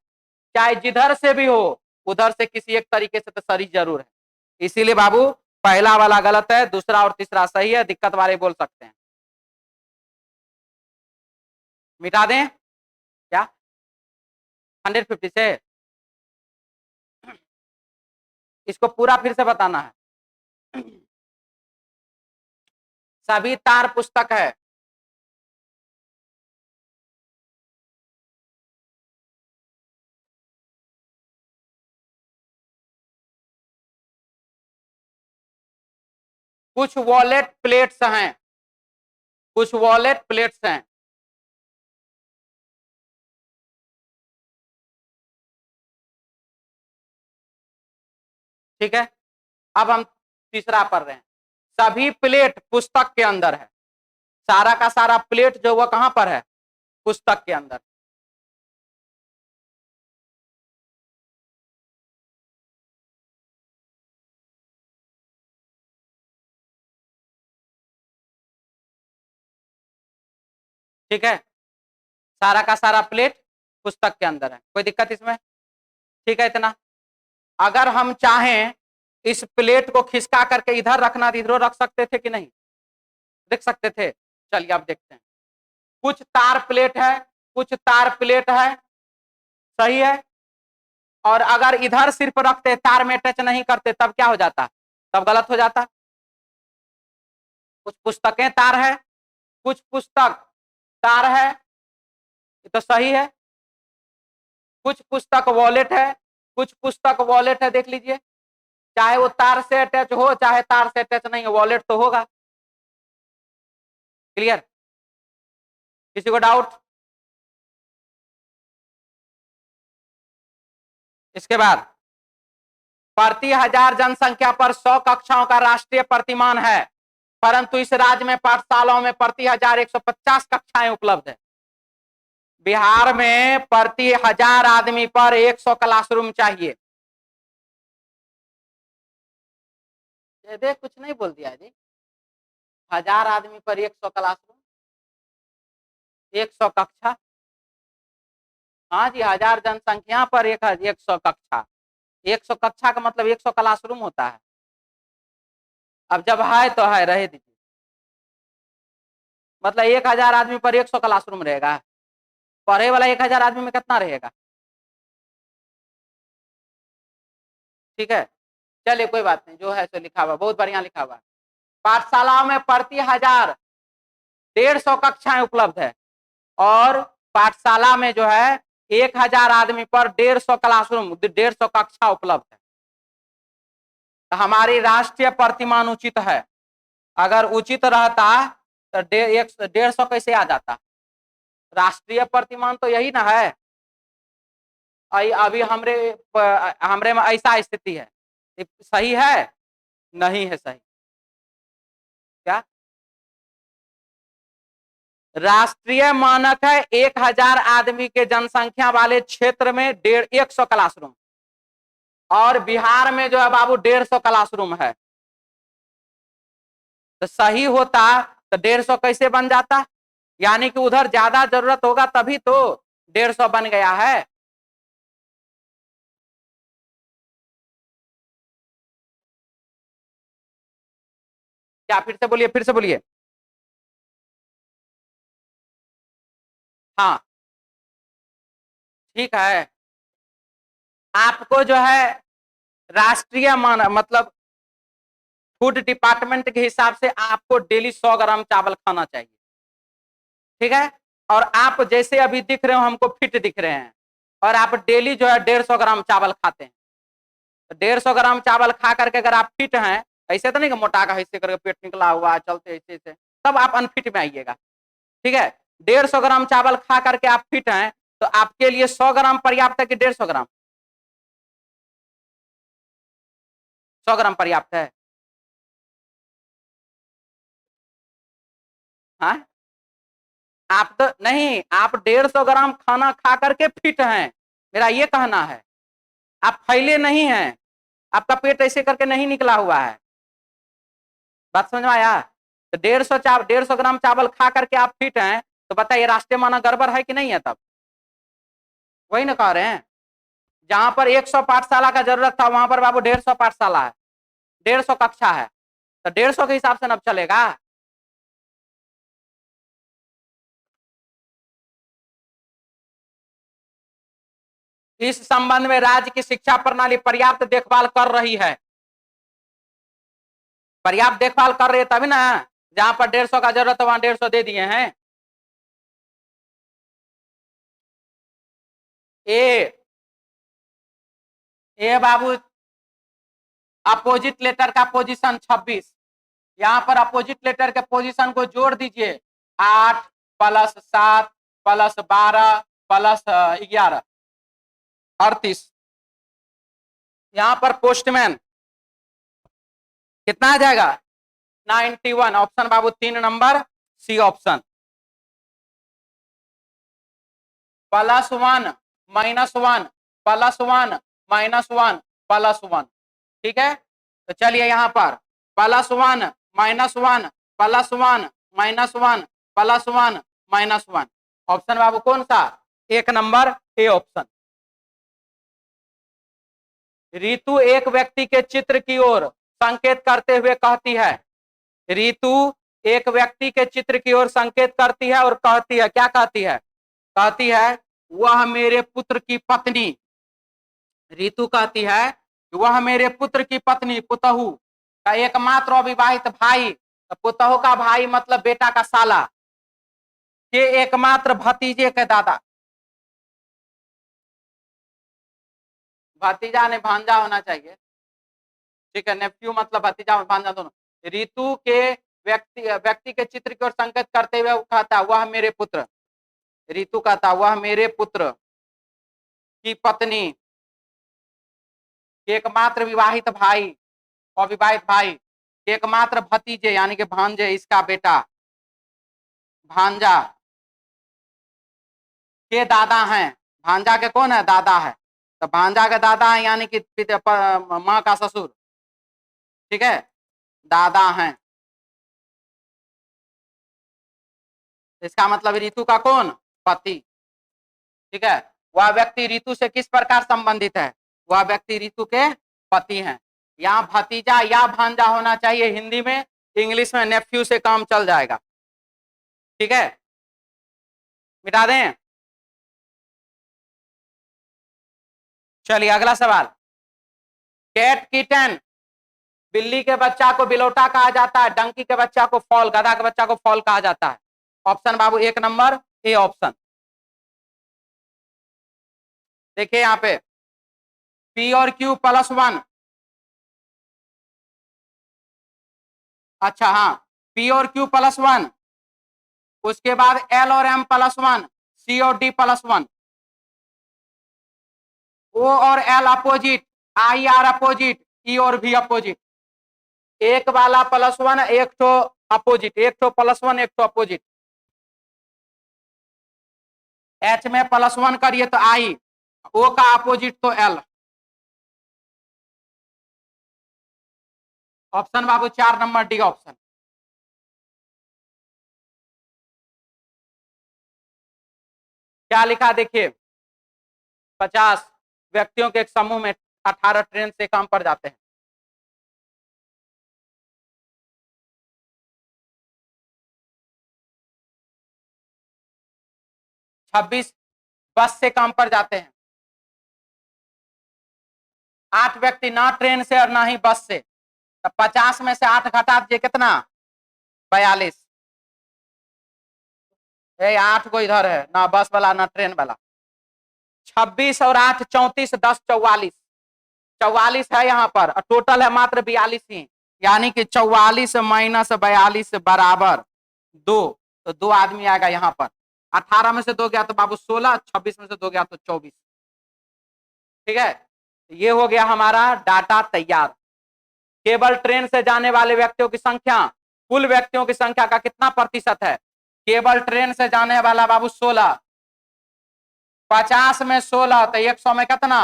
चाहे जिधर से भी हो, उधर से किसी एक तरीके से तो सही जरूर है। इसीलिए बाबू पहला वाला गलत है, दूसरा और तीसरा सही है। दिक्कत वाले बोल सकते हैं, मिटा दें क्या 150 से, इसको पूरा फिर से बताना है। सभी तार पुस्तक है, कुछ वॉलेट प्लेट्स हैं, कुछ वॉलेट प्लेट्स हैं। ठीक है, अब हम तीसरा पढ़ रहे हैं। सभी प्लेट पुस्तक के अंदर है, सारा का सारा प्लेट जो वो कहां पर है, पुस्तक के अंदर। ठीक है, सारा का सारा प्लेट पुस्तक के अंदर है, कोई दिक्कत इसमें। ठीक है, इतना। अगर हम चाहें इस प्लेट को खिसका करके इधर रखना, इधर रख सकते थे कि नहीं, देख सकते थे। चलिए अब देखते हैं। कुछ तार प्लेट है, कुछ तार प्लेट है, सही है। और अगर इधर सिर्फ रखते, तार में टच नहीं करते, तब क्या हो जाता? तब गलत हो जाता। कुछ पुस्तकें तार है, कुछ पुस्तक तार है, ये तो सही है। कुछ पुस्तक वॉलेट है, कुछ पुस्तक वॉलेट है, देख लीजिए, चाहे वो तार से अटैच हो चाहे तार से अटैच नहीं हो, वॉलेट तो होगा। क्लियर? किसी को डाउट? इसके बाद प्रति हजार जनसंख्या पर 100 कक्षाओं का राष्ट्रीय प्रतिमान है, परंतु इस राज्य में पाठशालाओं में प्रति हजार 150 कक्षाएं उपलब्ध है। बिहार में प्रति हजार आदमी पर 100 क्लासरूम चाहिए। देख कुछ नहीं बोल दिया जी, 1000 आदमी पर 100 क्लासरूम, 100 कक्षा। हाँ जी, 1000 जनसंख्या पर 100 कक्षा। 100 कक्षा का मतलब 100 क्लासरूम होता है। अब जब है तो है, रहे दीजिए। मतलब 1000 आदमी पर 100 क्लासरूम रहेगा, पढ़े वाला 1000 आदमी में कितना रहेगा? ठीक है, चलिए कोई बात नहीं, जो है सो लिखा हुआ, बहुत बढ़िया लिखा हुआ। पाठशालाओं में प्रति हजार 150 कक्षाएं उपलब्ध है, और पाठशाला में जो है 1000 आदमी पर 150 क्लासरूम, 150 कक्षा उपलब्ध है। तो हमारी राष्ट्रीय प्रतिमान उचित है। अगर उचित रहता तो 150 कैसे आ जाता? राष्ट्रीय प्रतिमान तो यही ना है। अभी हमरे में ऐसा स्थिति है, सही है? नहीं है सही। क्या राष्ट्रीय मानक है? 1000 आदमी के जनसंख्या वाले क्षेत्र में 100 क्लासरूम, और बिहार में जो है बाबू 150 क्लासरूम है। तो सही होता तो 150 कैसे बन जाता? यानी कि उधर ज्यादा जरूरत होगा तभी तो 150 बन गया है। क्या? फिर से बोलिए, फिर से बोलिए। हाँ ठीक है, आपको जो है राष्ट्रीय मान मतलब फूड डिपार्टमेंट के हिसाब से आपको डेली 100 ग्राम चावल खाना चाहिए। ठीक है, और आप जैसे अभी दिख रहे हो हमको फिट दिख रहे हैं, और आप डेली जो है 150 ग्राम चावल खाते हैं। तो 150 ग्राम चावल खा करके अगर आप फिट हैं, ऐसे तो नहीं कि मोटा का ऐसे करके पेट निकला हुआ चलते ऐसे ऐसे, तब आप अनफिट में आइएगा। ठीक है, 150 ग्राम चावल खा करके आप फिट हैं, तो आपके लिए 100 ग्राम पर्याप्त है कि 150 ग्राम? 100 ग्राम पर्याप्त है। हाँ, आप तो नहीं, आप 150 ग्राम खाना खा करके फिट हैं, मेरा ये कहना है। आप फैले नहीं हैं, आपका पेट ऐसे करके नहीं निकला हुआ है। बात समझ में आया? तो 150 ग्राम चावल खा करके आप फिट हैं, तो बताइए राष्ट्रीय मानक गड़बड़ है कि नहीं है? तब वही ना कह रहे हैं, जहां पर 100 पाठशाला का जरूरत था वहां पर बाबू 150 पाठशाला है, 150 कक्षा है, तो 150 के हिसाब से न चलेगा। इस संबंध में राज्य की शिक्षा प्रणाली पर्याप्त देखभाल कर रही है। पर्याप्त देखभाल कर रही है तभी ना, जहां पर 150 का जरूरत है वहां 150 दे दिए हैं। ए ए बाबू, अपोजिट लेटर का पोजीशन 26, यहाँ पर अपोजिट लेटर के पोजीशन को जोड़ दीजिए, 8 + 7 + 12 + 11, 38। यहाँ पर पोस्टमैन कितना आ जाएगा? 91। ऑप्शन बाबू 3 नंबर सी ऑप्शन। +1 -1 +1 -1 +1। ठीक है, तो चलिए यहाँ पर +1 -1 +1 -1 +1 -1। ऑप्शन बाबू कौन सा? 1 नंबर ए ऑप्शन। ऋतु एक व्यक्ति के चित्र की ओर संकेत करते हुए कहती है, ऋतु एक व्यक्ति के चित्र की ओर संकेत करती है और कहती है, क्या कहती है? कहती है वह मेरे पुत्र की पत्नी। ऋतु कहती है वह मेरे पुत्र की पत्नी, पुतहु का एकमात्र अविवाहित भाई, तो पुतहु का भाई मतलब बेटा का साला, के एकमात्र भतीजे के दादा। भतीजा ने भांजा होना चाहिए, ठीक है। नेफ्यू मतलब भतीजा और भांजा दोनों। ऋतु के व्यक्ति के चित्र की ओर संकेत करते हुए कहता वह मेरे पुत्र, ऋतु कहता वह मेरे पुत्र की पत्नी, एकमात्र विवाहित भाई, अविवाहित भाई, एकमात्र भतीजे यानी कि भांजे, इसका बेटा भांजा के दादा हैं। भांजा के कौन है? दादा है। तो भांजा के दादा है यानी कि माँ का ससुर, ठीक है, दादा हैं। इसका मतलब ऋतु का कौन? पति, ठीक है। वह व्यक्ति ऋतु से किस प्रकार संबंधित है? वह व्यक्ति ऋतु के पति हैं। यहाँ भतीजा या भांजा होना चाहिए हिंदी में, इंग्लिश में नेफ्यू से काम चल जाएगा, ठीक है। मिटा दें। चलिए अगला सवाल। कैट किटन, बिल्ली के बच्चा को बिलोटा कहा जाता है, डंकी के बच्चा को फॉल, गधा के बच्चा को फॉल कहा जाता है। ऑप्शन बाबू एक नंबर ए ऑप्शन। देखिए यहाँ पे P और Q +1, अच्छा हाँ, P और Q +1, उसके बाद L और M +1, C और D +1, O और L opposite, I R opposite, E और V अपोजिट। एक वाला +1, एक तो अपोजिट, एक तो +1 एक तो अपोजिट। H में +1 करिए तो I, O का अपोजिट तो L। ऑप्शन बाबू 4 नंबर डी ऑप्शन। क्या लिखा देखिए, 50 व्यक्तियों के एक समूह में 18 ट्रेन से काम पर जाते हैं। 26 बस से काम पर जाते हैं। 8 व्यक्ति ना ट्रेन से और ना ही बस से, तो 50 में से 8 घटा दीजिए, कितना? 42। 8 को इधर है, ना बस वाला ना ट्रेन वाला। 26 और 8 34, 10 44, 44 है यहाँ पर, टोटल है मात्र 42 ही, यानी कि 44 - 42 बराबर 2, तो 2 आदमी आएगा यहाँ पर। 18 में से 2 गया तो बाबू 16, 26 में से 2 गया तो 24, ठीक है। ये हो गया हमारा डाटा तैयार। केवल ट्रेन से जाने वाले व्यक्तियों की संख्या कुल व्यक्तियों की संख्या का कितना प्रतिशत है? केवल ट्रेन से जाने वाला बाबू 16, 50 में 16 तो 100 में कितना?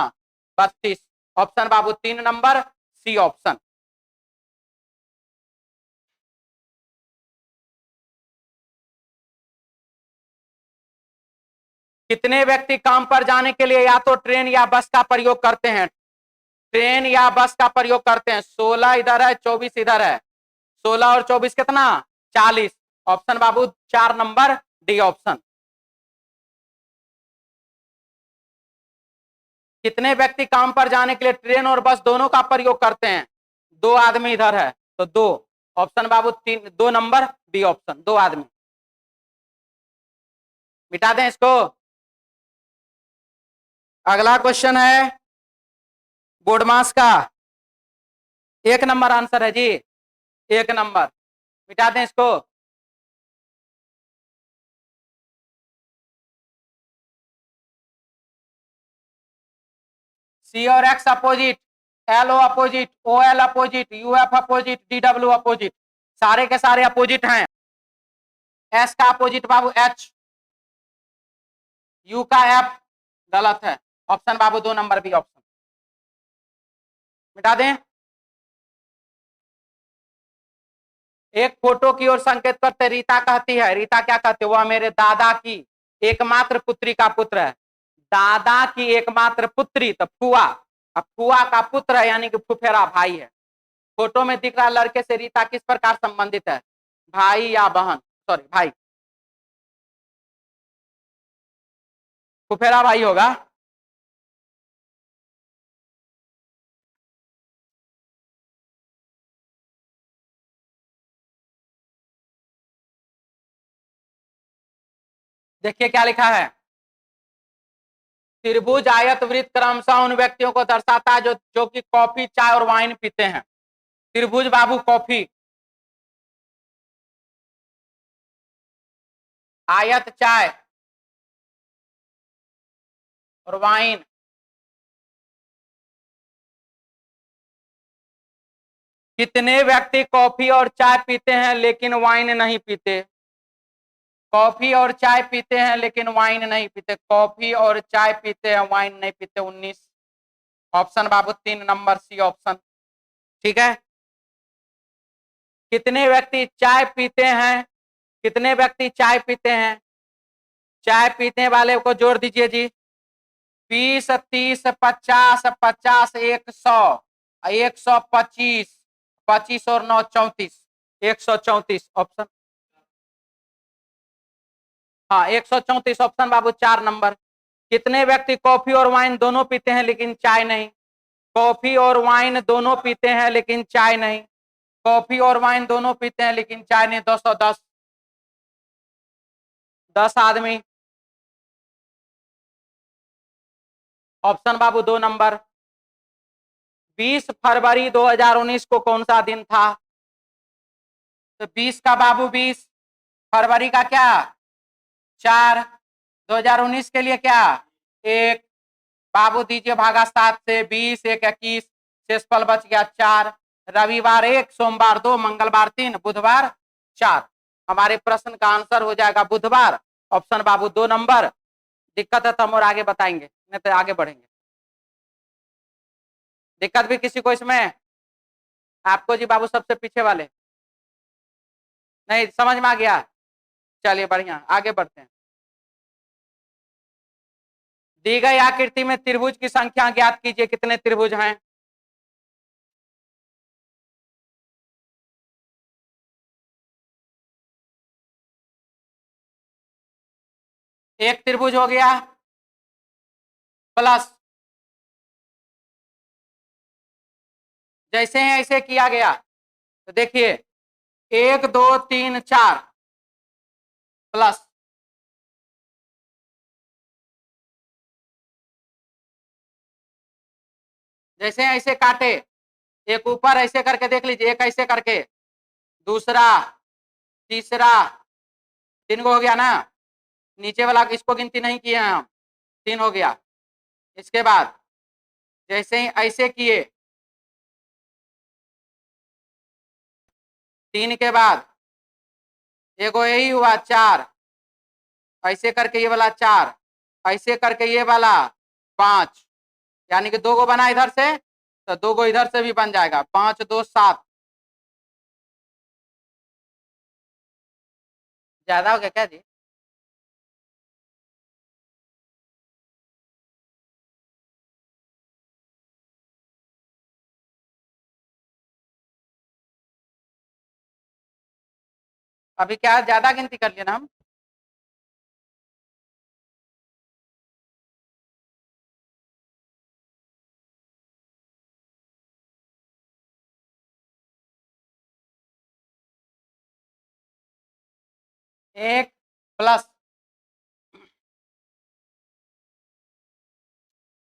32। ऑप्शन बाबू 3 नंबर सी ऑप्शन। कितने व्यक्ति काम पर जाने के लिए या तो ट्रेन या बस का प्रयोग करते हैं? ट्रेन या बस का प्रयोग करते हैं। 16 इधर है, 24 इधर है, 16 और 24 कितना? 40। ऑप्शन बाबू 4 नंबर डी ऑप्शन। कितने व्यक्ति काम पर जाने के लिए ट्रेन और बस दोनों का प्रयोग करते हैं? 2 आदमी इधर है तो 2। ऑप्शन बाबू 3, 2 नंबर बी ऑप्शन, 2 आदमी। मिटा दें इसको। अगला क्वेश्चन है बोर्ड मास का, 1 नंबर आंसर है जी, 1 नंबर। मिटा दें इसको। सी और X opposite, L O opposite, O L opposite, U F opposite, D W opposite, सारे के सारे अपोजिट हैं। एस का अपोजिट बाबू एच, यू का एफ गलत है। ऑप्शन बाबू 2 नंबर बी ऑप्शन। मिटा दें। एक फोटो की ओर संकेत करते रीता कहती है, रीता क्या कहती है? वह मेरे दादा की एकमात्र पुत्री का पुत्र है। दादा की एकमात्र पुत्री तो फुआ, अब फुआ का पुत्र है यानी कि फुफेरा भाई है। फोटो में दिख रहा लड़के से रीता किस प्रकार संबंधित है? भाई या बहन, सॉरी भाई, फुफेरा भाई होगा। देखिए क्या लिखा है, त्रिभुज आयत वृत्त क्रमशः उन व्यक्तियों को दर्शाता है जो कि कॉफी चाय और वाइन पीते हैं। त्रिभुज बाबू कॉफी, आयत चाय और वाइन। कितने व्यक्ति कॉफी और चाय पीते हैं लेकिन वाइन नहीं पीते? कॉफी और चाय पीते हैं लेकिन वाइन नहीं पीते, कॉफी और चाय पीते हैं वाइन नहीं पीते। 19 ऑप्शन बाबू 3 नंबर सी ऑप्शन, ठीक है। कितने व्यक्ति चाय पीते हैं, कितने व्यक्ति चाय पीते हैं? चाय पीने वाले को जोड़ दीजिए जी। 20, 30, 50, 50, 100, 125, 25 और 9 34, 134 ऑप्शन। हाँ 134 ऑप्शन बाबू 4 नंबर। कितने व्यक्ति कॉफी और वाइन दोनों पीते हैं लेकिन चाय नहीं? कॉफी और वाइन दोनों पीते हैं लेकिन चाय नहीं, कॉफी और वाइन दोनों पीते हैं लेकिन चाय नहीं। 210, 10 आदमी। ऑप्शन बाबू 2 नंबर। 20 फरवरी 2019 को कौन सा दिन था? तो 20 का बाबू 20, फरवरी का क्या 4, 2019 के लिए क्या 1, बाबू दीजिए भागा 7 से, 20 1 21, शेषफल बच गया 4। रविवार 1, सोमवार 2, मंगलवार 3, बुधवार 4। हमारे प्रश्न का आंसर हो जाएगा बुधवार, ऑप्शन बाबू 2 नंबर। दिक्कत है तो हम और आगे बताएंगे, नहीं तो आगे बढ़ेंगे। दिक्कत भी किसी को इसमें? आपको जी बाबू सबसे पीछे वाले, नहीं समझ में आ गया? चलिए बढ़िया, आगे बढ़ते हैं। दी गई आकृति में त्रिभुज की संख्या ज्ञात कीजिए, कितने त्रिभुज हैं? एक त्रिभुज हो गया, प्लस जैसे ही ऐसे किया गया तो देखिए 1 2 3 4 प्लस, जैसे ऐसे काटे, एक ऊपर ऐसे करके देख लीजिए, एक ऐसे करके, दूसरा, तीसरा, 3 को हो गया ना। नीचे वाला इसको गिनती नहीं किए हैं हम, 3 हो गया। इसके बाद जैसे ही ऐसे किए, 3 के बाद एगो यही हुआ 4, ऐसे करके ये वाला 4, ऐसे करके ये वाला 5, यानी कि 2 को बना इधर से तो 2 को इधर से भी बन जाएगा, 5 2 7। ज्यादा हो गया क्या जी? अभी क्या ज्यादा गिनती कर लिए ना हम? एक प्लस,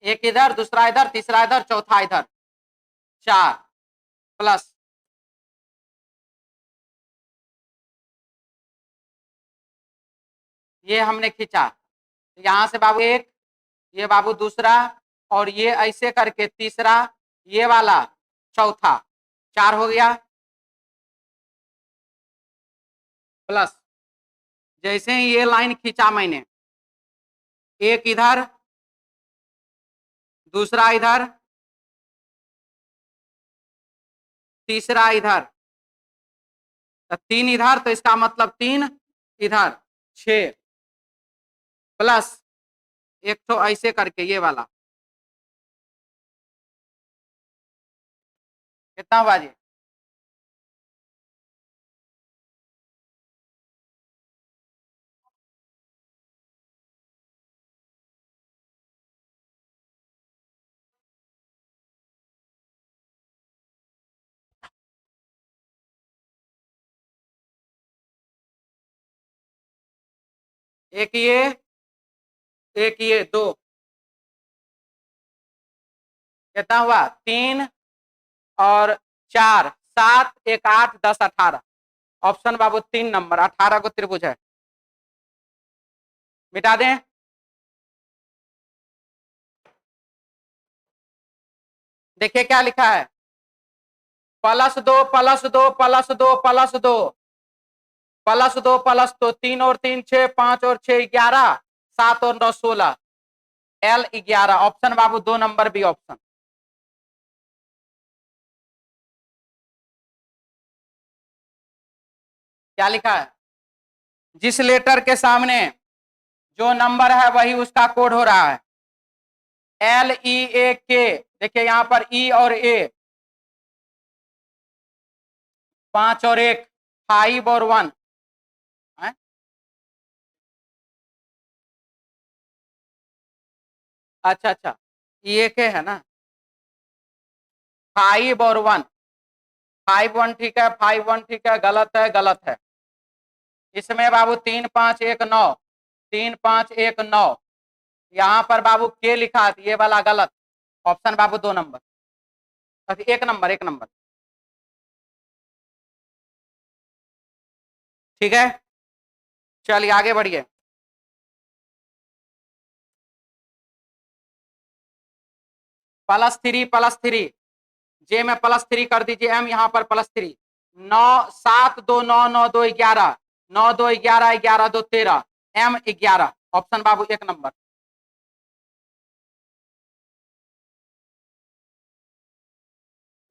एक इधर, दूसरा इधर, तीसरा इधर, चौथा इधर, 4 प्लस, ये हमने खींचा, यहां से बाबू एक, ये बाबू दूसरा, और ये ऐसे करके तीसरा, ये वाला चौथा, 4 हो गया, प्लस जैसे ही ये लाइन खींचा मैंने, एक इधर, दूसरा इधर, तीसरा इधर, तो 3 इधर, तो इसका मतलब 3 इधर, 6 प्लस एक तो ऐसे करके ये वाला, कितना बाजी? एक ये 2, कितना हुआ 3 और 4 7 1 8 10 18। ऑप्शन बाबू 3 नंबर 18 को त्रिभुज है। मिटा दें। देखिए क्या लिखा है, +2 +2 +2 +2 +2 +2 3 और 3 6 5 और 6 11 7 और 9 16 L 11। ऑप्शन बाबू 2 नंबर बी ऑप्शन। क्या लिखा है, जिस लेटर के सामने जो नंबर है वही उसका कोड हो रहा है। LEAK, देखिए यहां पर E और A, 5 और 1 5 और 1 है? अच्छा अच्छा, EAK है ना, 5 और 1 5 1 ठीक है, 5 1 ठीक है, गलत है गलत है। इसमें बाबू 3 5 1 9 3 5 1 9, यहाँ पर बाबू के लिखा है, ये वाला गलत। ऑप्शन बाबू 2 नंबर, 1 नंबर 1 नंबर। ठीक है, चलिए आगे बढ़िए। +3 जे में +3 कर दीजिए, एम यहाँ पर +3 9 7 2 9 9 2 11 9 2 11 11 2 13 M 11। ऑप्शन बाबू 1 नंबर।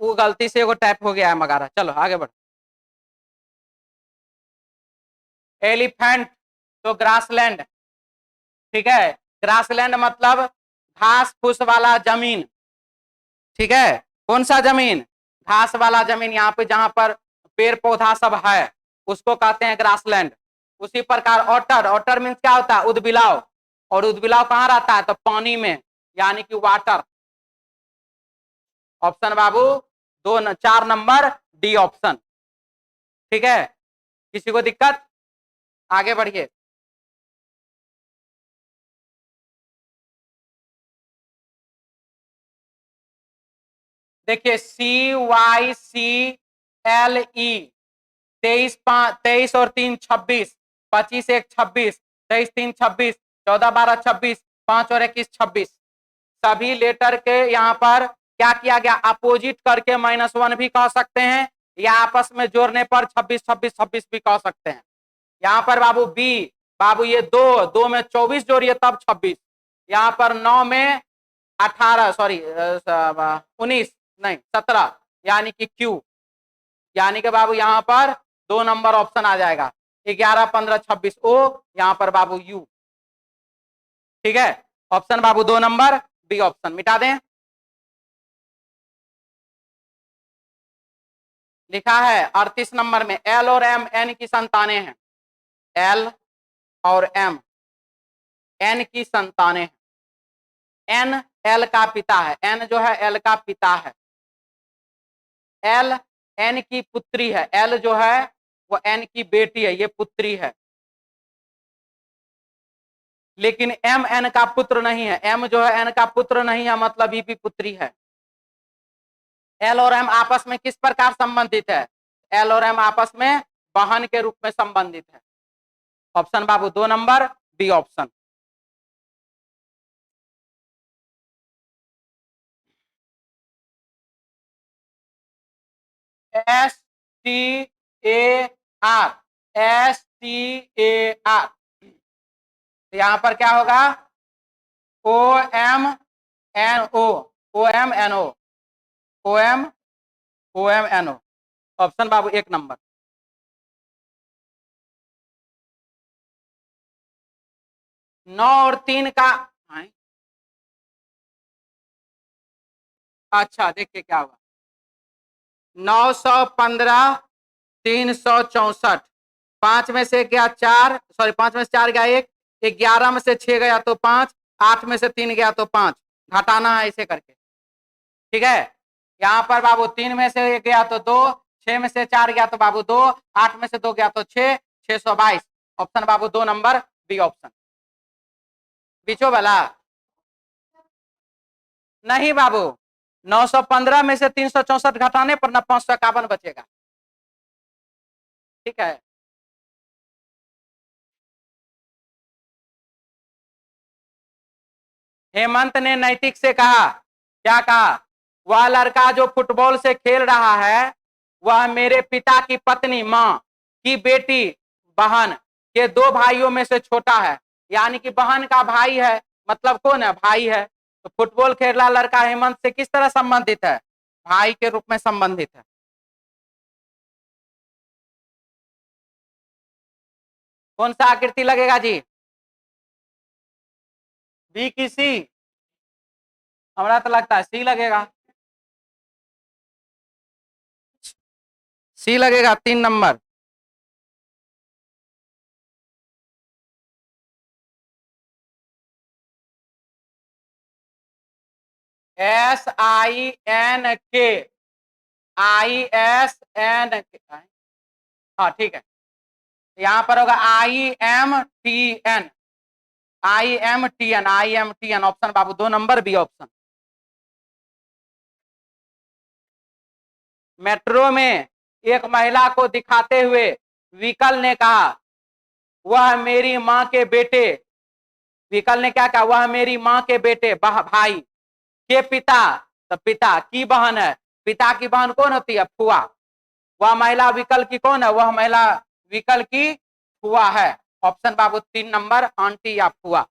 वो गलती से वो टाइप हो गया है मगारा। चलो आगे बढ़ो। एलिफेंट तो ग्रासलैंड, ठीक है, ग्रासलैंड मतलब घास फूस वाला जमीन। ठीक है, कौन सा जमीन, घास वाला जमीन, यहाँ पे जहां पर पेड़ पौधा सब है उसको कहते हैं ग्रासलैंड। उसी प्रकार ऑटर, ऑटर मीन्स क्या होता है, उदबिलाव, और उदबिलाव कहाँ रहता है, तो पानी में, यानी कि वाटर। ऑप्शन बाबू 4 नंबर डी ऑप्शन। ठीक है, किसी को दिक्कत, आगे बढ़िए। देखिए CYCLE 23 और 3 26 25 1 26 23 3 26 14 12 26 5 और 21 26। सभी लेटर के यहाँ पर क्या किया गया, अपोजिट करके -1 भी कह सकते हैं, या आपस में जोड़ने पर 26 26 26 भी कह सकते हैं। यहाँ पर बाबू बी, बाबू ये 2 2 में 24 जोड़िए तब 26, यहाँ पर 9 में 18 सॉरी 19 नहीं 17, यानी कि क्यू, यानी कि बाबू यहाँ पर 2 नंबर ऑप्शन आ जाएगा, 11 15 26 ओ, यहाँ पर बाबू यू। ठीक है, ऑप्शन बाबू 2 नंबर बी ऑप्शन। मिटा दें। लिखा है 38 नंबर में, एल और एम एन की संतानें हैं। एल और एम एन की संतानें हैं। एन एल का पिता है, एन जो है एल का पिता है, एल एन की पुत्री है, एल जो है वो एन की बेटी है, ये पुत्री है। लेकिन एम एन का पुत्र नहीं है, एम जो है एन का पुत्र नहीं है, मतलब ये भी पुत्री है। एल और एम आपस में किस प्रकार संबंधित है, एल और एम आपस में बहन के रूप में संबंधित है। ऑप्शन बाबू 2 नंबर बी ऑप्शन। STAR यहां पर क्या होगा, OMNO OMNO OMNO। ऑप्शन बाबू 1 नंबर। नौ और 3 का, अच्छा देखिए क्या होगा, 915 364, 5 में से गया 4 सॉरी 5 में से 4 गया 1, 11 में से 6 गया तो 5, 8 में से 3 गया तो 5, घटाना है ऐसे करके। ठीक है, यहाँ पर बाबू 3 में से गया तो 2, 6 में से 4 गया तो बाबू 2, 8 में से 2 गया तो 6, 622। ऑप्शन बाबू 2 नंबर बी ऑप्शन। बीचो वाला नहीं बाबू, 915 में से 364 घटाने पर ना 551 बचेगा। ठीक है, हेमंत ने नैतिक से कहा, क्या कहा? वह लड़का जो फुटबॉल से खेल रहा है वह मेरे पिता की पत्नी माँ की बेटी बहन के 2 भाइयों में से छोटा है, यानी कि बहन का भाई है, मतलब कौन है? भाई है। तो फुटबॉल खेल रहा लड़का हेमंत से किस तरह संबंधित है? भाई के रूप में संबंधित है। कौन सा आकृति लगेगा जी? बी की सी? हमारा तो लगता है सी लगेगा। सी लगेगा, 3 नंबर। SINK, ISN, हाँ ठीक है, यहाँ पर होगा IMTN, IMTN ऑप्शन बाबू 2 नंबर बी ऑप्शन। मेट्रो में एक महिला को दिखाते हुए विकल ने कहा, वह मेरी माँ के बेटे, विकल ने क्या कहा? वह मेरी माँ के बेटे भाई के पिता, तो पिता की बहन है। पिता की बहन कौन होती है? फुआ। वह महिला विकल की कौन है? वह महिला विकल की फुआ है। ऑप्शन बाबू 3 नंबर, आंटी या फुआ।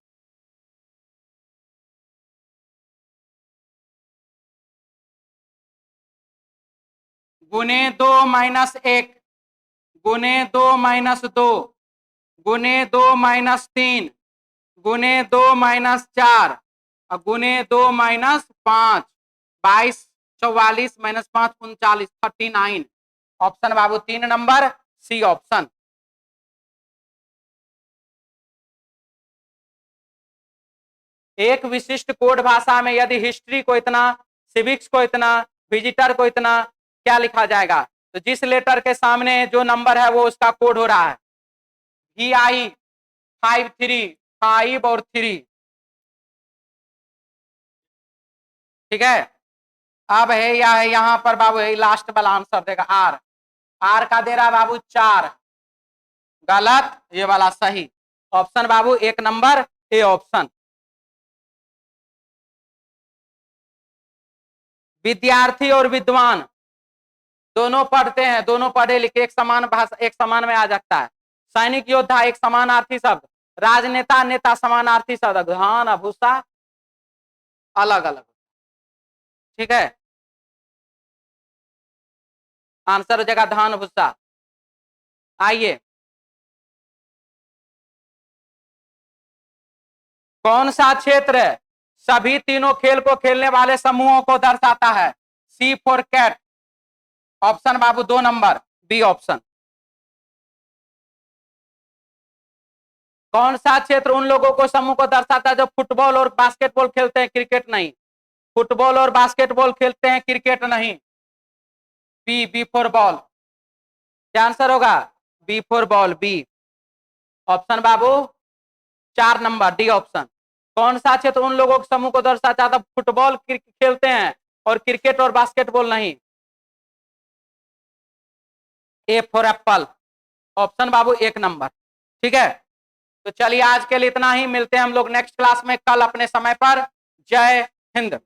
गुने 2 माइनस 1, गुने 2 माइनस 2, गुने 2 माइनस 3, गुने 2 माइनस 4 और गुने 2 माइनस 5, 22, 44 माइनस 5, 39, 39। ऑप्शन बाबू 3 नंबर, सी ऑप्शन। एक विशिष्ट कोड भाषा में यदि हिस्ट्री को इतना, सिविक्स को इतना, विजिटर को इतना, क्या लिखा जाएगा? तो जिस लेटर के सामने जो नंबर है वो उसका कोड हो रहा है। VI 53, 5 और 3। ठीक है, अब है या है यहाँ पर बाबू, है लास्ट वाला आंसर देगा आर। आर का दे रहा बाबू 4, गलत, ये वाला सही। Option Babu 1 number, A option. विद्यार्थी और विद्वान दोनों पढ़ते हैं, दोनों पढ़े लिखे, एक समान भाषा, एक समान में आ जाता है। सैनिक योद्धा एक समानार्थी शब्द, राजनेता नेता समानार्थी शब्द, धान भूसा अलग अलग। ठीक है, आंसर हो जाएगा धान भूसा। आइए, कौन सा क्षेत्र सभी तीनों खेल को खेलने वाले समूहों को दर्शाता है? C for cat. ऑप्शन बाबू 2 नंबर, बी ऑप्शन। कौन सा क्षेत्र उन लोगों को समूह को दर्शाता है जो फुटबॉल और बास्केटबॉल खेलते हैं, क्रिकेट नहीं? फुटबॉल और बास्केटबॉल खेलते हैं, क्रिकेट नहीं। B for ball. क्या आंसर होगा? B for ball, B option बाबू 4 नंबर, डी ऑप्शन। कौन सा क्षेत्र उन लोगों के समूह को दर्शाता है फुटबॉल खेलते हैं और क्रिकेट और बास्केटबॉल नहीं? A for Apple, option Babu 1 number. ठीक है, तो चलिए आज के लिए इतना ही, मिलते हैं हम लोग नेक्स्ट क्लास में कल अपने समय पर। जय हिंद।